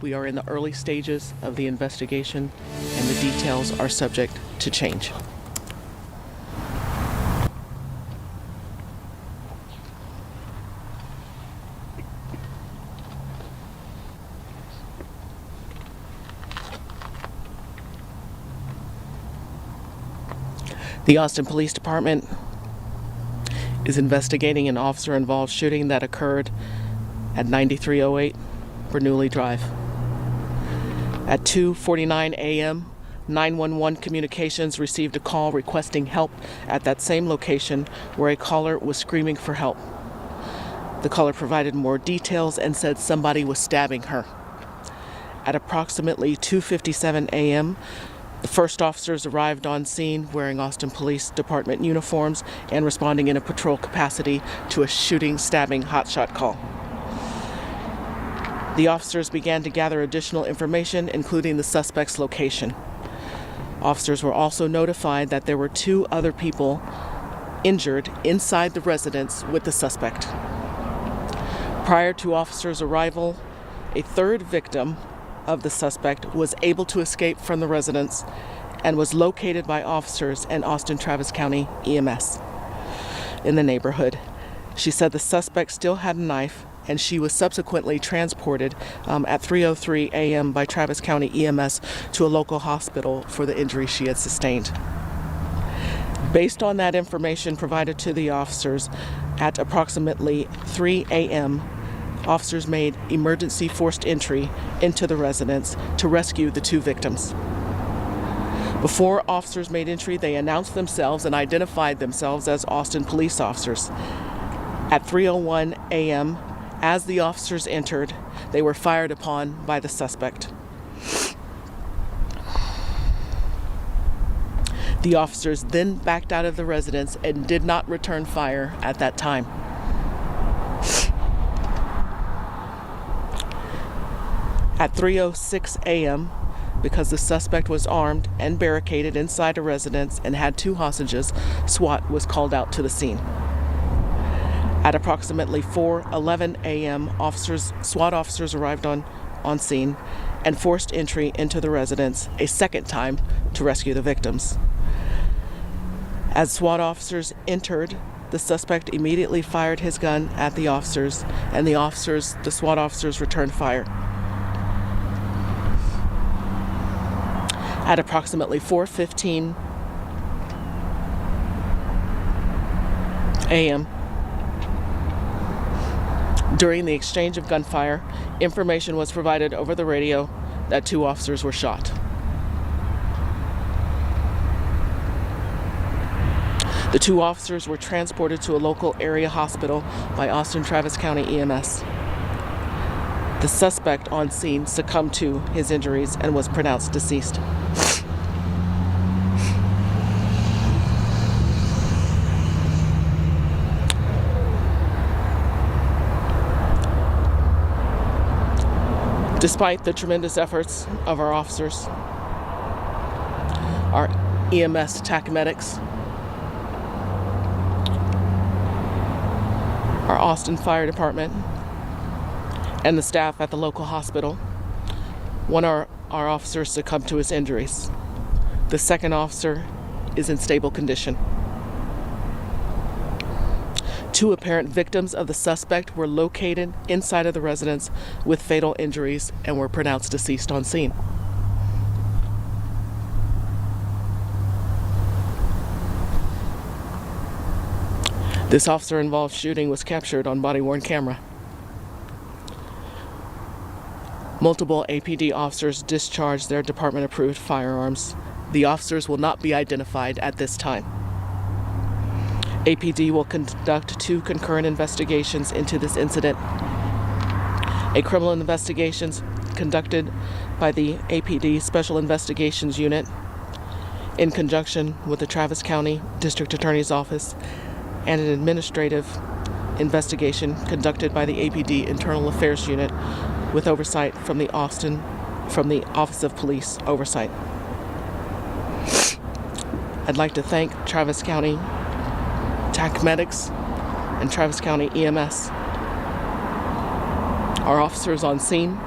We are in the early stages of the investigation, and the details are subject to change. The Austin Police Department is investigating an officer-involved shooting that occurred at 9308 Bernoulli Drive. At 2:49 a.m., 911 Communications received a call requesting help at that same location where a caller was screaming for help. The caller provided more details and said somebody was stabbing her. At approximately 2:57 a.m., the first officers arrived on scene wearing Austin Police Department uniforms and responding in a patrol capacity to a shooting, stabbing, hotshot call. The officers began to gather additional information, including the suspect's location. Officers were also notified that there were 2 other people injured inside the residence with the suspect. Prior to officers' arrival, a third victim of the suspect was able to escape from the residence and was located by officers and Austin Travis County EMS in the neighborhood. She said the suspect still had a knife, and she was subsequently transported at 3:03 a.m. by Travis County EMS to a local hospital for the injury she had sustained. Based on that information provided to the officers, at approximately 3 a.m., officers made emergency forced entry into the residence to rescue the 2 victims. Before officers made entry, they announced themselves and identified themselves as Austin police officers. At 3:01 a.m., as the officers entered, they were fired upon by the suspect. The officers then backed out of the residence and did not return fire at that time. At 3:06 a.m., because the suspect was armed and barricaded inside a residence and had 2 hostages, SWAT was called out to the scene. At approximately 4:11 a.m., SWAT officers arrived on scene and forced entry into the residence a second time to rescue the victims. As SWAT officers entered, the suspect immediately fired his gun at the officers, and the SWAT officers returned fire. At approximately 4:15 a.m., during the exchange of gunfire, information was provided over the radio that 2 officers were shot. The 2 officers were transported to a local area hospital by Austin Travis County EMS. The suspect on scene succumbed to his injuries and was pronounced deceased. Despite the tremendous efforts of our officers, our EMS TAC medics, our Austin Fire Department, and the staff at the local hospital, one of our officers succumbed to his injuries. The second officer is in stable condition. 2 apparent victims of the suspect were located inside of the residence with fatal injuries and were pronounced deceased on scene. This officer-involved shooting was captured on body-worn camera. Multiple APD officers discharged their department-approved firearms. The officers will not be identified at this time. APD will conduct 2 concurrent investigations into this incident. A criminal investigation conducted by the APD Special Investigations Unit in conjunction with the Travis County District Attorney's Office, and an administrative investigation conducted by the APD Internal Affairs Unit with oversight from the Office of Police Oversight. I'd like to thank Travis County TAC medics and Travis County EMS, our officers on scene,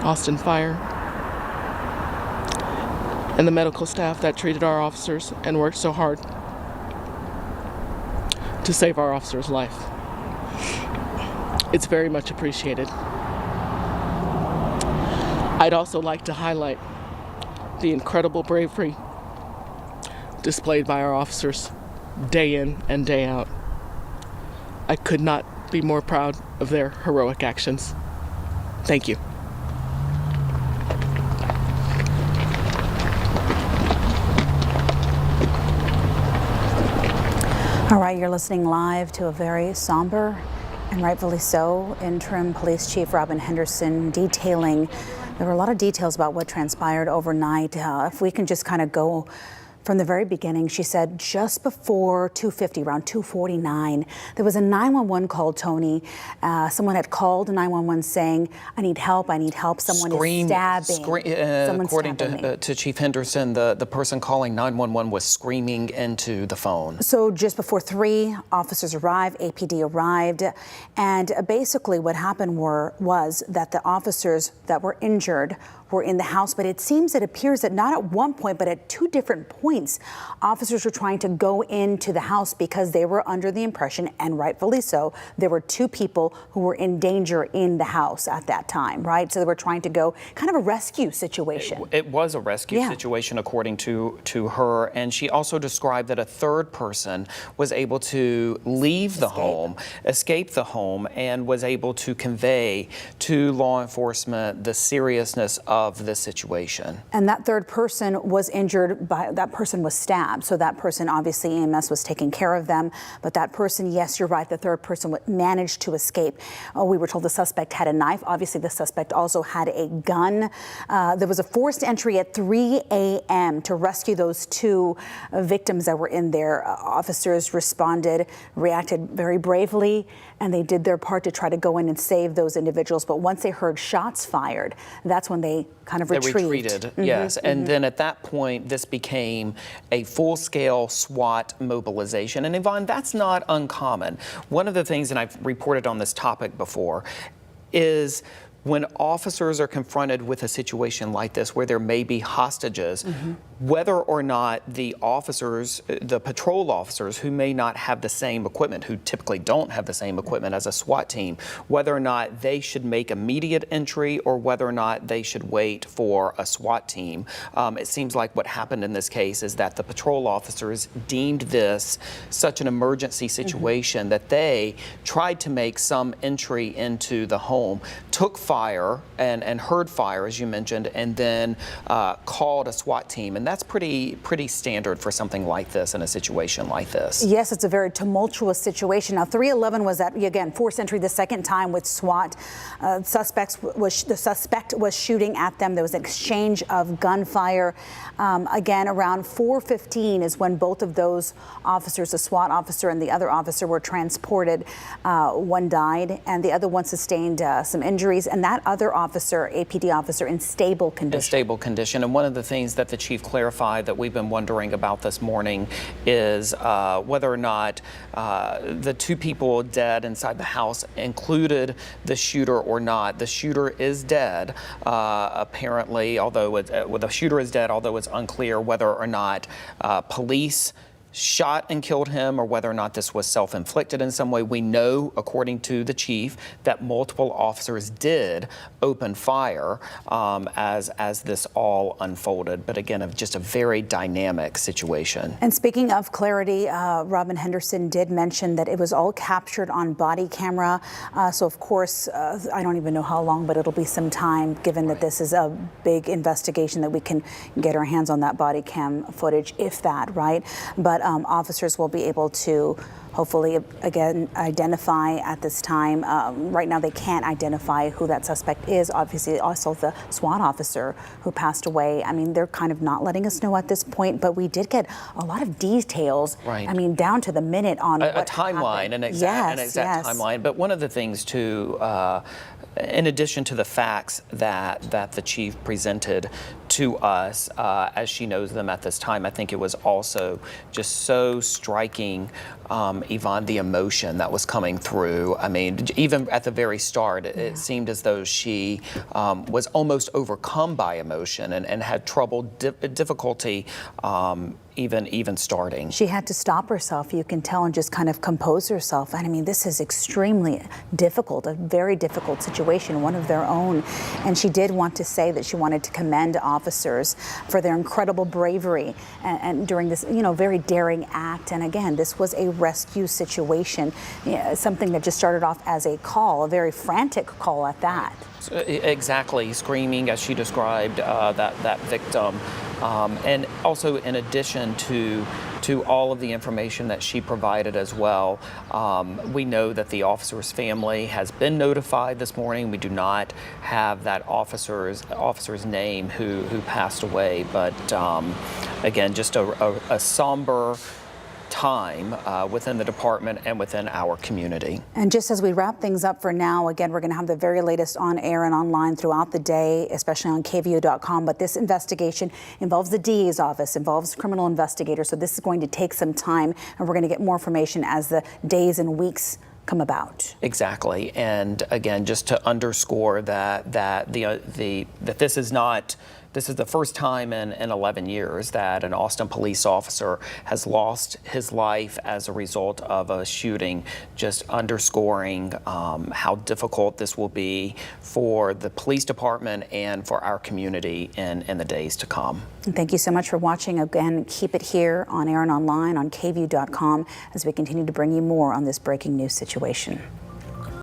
Austin Fire, and the medical staff that treated our officers and worked so hard to save our officer's life. It's very much appreciated. I'd also like to highlight the incredible bravery displayed by our officers day in and day out. I could not be more proud of their heroic actions. Thank you. All right, you're listening live to a very somber, and rightfully so, Interim Police Chief Robin Henderson detailing. There were a lot of details about what transpired overnight. If we can just kind of go from the very beginning, she said just before 2:50, around 2:49, there was a 911 call, Tony. Someone had called 911 saying, I need help, someone is stabbing. According to Chief Henderson, the person calling 911 was screaming into the phone. So just before 3, officers arrived, APD arrived, and basically what happened was that the officers that were injured were in the house, but it appears that not at one point, but at 2 different points, officers were trying to go into the house because they were under the impression, and rightfully so, there were 2 people who were in danger in the house at that time, right? So they were trying to go, kind of a rescue situation. It was a rescue situation, according to her, and she also described that a 3rd person was able to leave the home, escape the home, and was able to convey to law enforcement the seriousness of the situation. And that 3rd person was injured that person was stabbed. So that person, obviously EMS was taking care of them, but that person, yes, you're right, the 3rd person managed to escape. We were told the suspect had a knife. Obviously the suspect also had a gun. There was a forced entry at 3 a.m. to rescue those 2 victims that were in there. Officers reacted very bravely, and they did their part to try to go in and save those individuals. But once they heard shots fired, that's when they kind of retreated. Yes. And then at that point, this became a full-scale SWAT mobilization. And Yvonne, that's not uncommon. One of the things, and I've reported on this topic before, is when officers are confronted with a situation like this where there may be hostages, whether or not the officers, the patrol officers who may not have the same equipment, who typically don't have the same equipment as a SWAT team, whether or not they should make immediate entry or whether or not they should wait for a SWAT team. It seems like what happened in this case is that the patrol officers deemed this such an emergency situation that they tried to make some entry into the home, took fire and heard fire, as you mentioned, and then called a SWAT team. And that's pretty standard for something like this in a situation like this. Yes, it's a very tumultuous situation. Now, 311 was at, again, forced entry the 2nd time with SWAT. The suspect was shooting at them. There was an exchange of gunfire. Again, around 4:15 is when both of those officers, the SWAT officer and the other officer, were transported. One died, and the other one sustained some injuries. And that other officer, APD officer, in stable condition. In stable condition. And one of the things that the chief clarified that we've been wondering about this morning is whether or not the 2 people dead inside the house included the shooter or not. The shooter is dead, apparently, although the shooter is dead, although it's unclear whether or not police shot and killed him or whether or not this was self-inflicted in some way. We know, according to the chief, that multiple officers did open fire as this all unfolded. But again, just a very dynamic situation. And speaking of clarity, Robin Henderson did mention that it was all captured on body camera. So of course, I don't even know how long, but it'll be some time, given that this is a big investigation, that we can get our hands on that body cam footage, if that, right? But officers will be able to hopefully, again, identify at this time. Right now, they can't identify who that suspect is. Obviously, also the SWAT officer who passed away. I mean, they're kind of not letting us know at this point, but we did get a lot of details. Right. I mean, down to the minute on a timeline, an exact timeline. But one of the things too, in addition to the facts that the chief presented to us as she knows them at this time. I think it was also just so striking, Yvonne, the emotion that was coming through. I mean, even at the very start, it seemed as though she was almost overcome by emotion and had trouble, difficulty even starting. She had to stop herself, you can tell, and just kind of compose herself. And I mean, this is extremely difficult, a very difficult situation, one of their own. And she did want to say that she wanted to commend officers for their incredible bravery and during this, very daring act. And again, this was a rescue situation, something that just started off as a call, a very frantic call at that. Exactly, screaming as she described that victim. And also, in addition to all of the information that she provided as well, we know that the officer's family has been notified this morning. We do not have that officer's name who passed away, but again, just a somber time within the department and within our community. And just as we wrap things up for now, again, we're going to have the very latest on air and online throughout the day, especially on KVUE.com. But this investigation involves the DA's office, involves criminal investigators. So this is going to take some time, and we're going to get more information as the days and weeks come about. Exactly. And again, just to underscore that this is the first time in 11 years that an Austin police officer has lost his life as a result of a shooting, just underscoring how difficult this will be for the police department and for our community in the days to come. And thank you so much for watching. Again, keep it here on air and online on KVUE.com as we continue to bring you more on this breaking news situation.